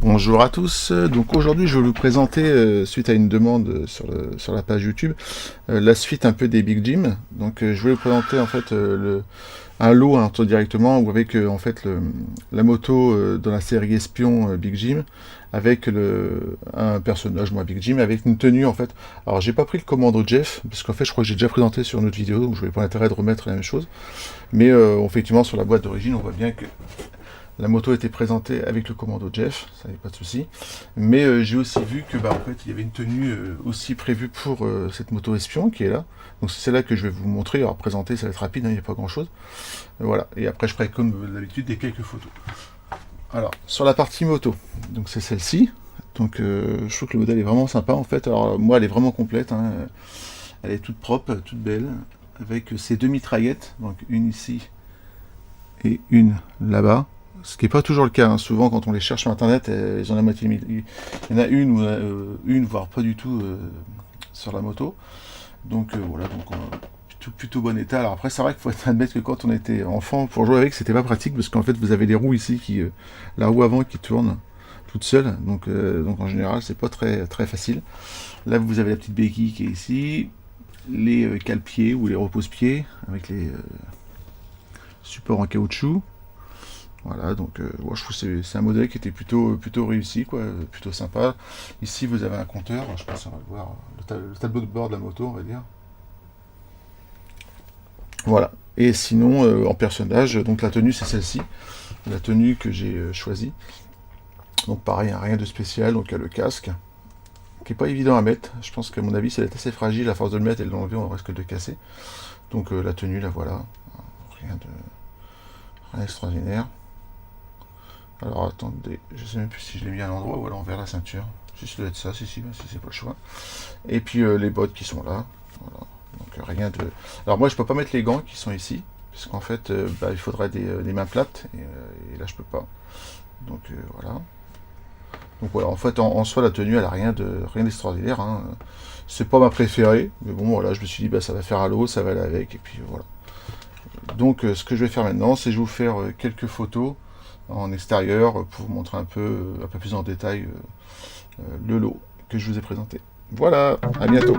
Bonjour à tous, donc aujourd'hui je vais vous présenter, suite à une demande sur la page YouTube, la suite un peu des Big Jim. Donc je vais vous présenter en fait un lot hein, directement avec en fait la moto dans la série Espion Big Jim, avec un personnage, moi Big Jim, avec une tenue en fait. Alors j'ai pas pris le commando Jeff, parce qu'en fait je crois que j'ai déjà présenté sur une autre vidéo, donc je n'avais pas l'intérêt de remettre la même chose. Mais effectivement sur la boîte d'origine on voit bien que la moto était présentée avec le commando Jeff, ça n'est pas de souci. Mais j'ai aussi vu que en fait, il y avait une tenue aussi prévue pour cette moto espion qui est là. Donc c'est celle-là que je vais vous montrer. Alors présenter, ça va être rapide, hein, il n'y a pas grand-chose. Voilà. Et après, je ferai comme d'habitude des quelques photos. Alors, sur la partie moto, donc c'est celle-ci. Donc je trouve que le modèle est vraiment sympa en fait. Alors moi, elle est vraiment complète, hein. Elle est toute propre, toute belle, avec ses deux mitraillettes. Donc une ici et une là-bas. Ce qui n'est pas toujours le cas, hein. Souvent quand on les cherche sur internet, ils ont la moitié. Il y en a une ou une, voire pas du tout sur la moto. Donc voilà, donc plutôt bon état. Alors après, c'est vrai qu'il faut admettre que quand on était enfant, pour jouer avec, c'était pas pratique parce qu'en fait, vous avez les roues ici la roue avant qui tourne toute seule. Donc en général, c'est pas très facile. Là, vous avez la petite béquille qui est ici, les cale-pieds ou les repose-pieds avec les supports en caoutchouc. Voilà, donc moi, je trouve que c'est un modèle qui était plutôt réussi, quoi, plutôt sympa. Ici, vous avez un compteur, je pense qu'on va le voir, le tableau de bord de la moto, on va dire. Voilà. Et sinon, en personnage, donc la tenue, c'est celle-ci, la tenue que j'ai choisie. Donc pareil, hein, rien de spécial, donc il y a le casque, qui est pas évident à mettre. Je pense qu'à mon avis, ça va être assez fragile, à force de le mettre et de l'enlever, on risque de le casser. Donc la tenue, là, voilà, rien d'extraordinaire. Alors attendez, je sais même plus si je l'ai mis à l'endroit ou alors vers la ceinture. Si ça doit être ça, si c'est pas le choix. Et puis les bottes qui sont là. Voilà. Donc rien de. Alors moi je peux pas mettre les gants qui sont ici, parce qu'en fait il faudrait des mains plates, et là je peux pas. Donc voilà. Donc voilà, en fait en soi la tenue elle a rien d'extraordinaire. Hein. C'est pas ma préférée, mais bon voilà, je me suis dit ça va faire à l'eau, ça va aller avec, et puis voilà. Donc ce que je vais faire maintenant, c'est je vais vous faire quelques photos en extérieur pour vous montrer un peu plus en détail le lot que je vous ai présenté. Voilà, à bientôt.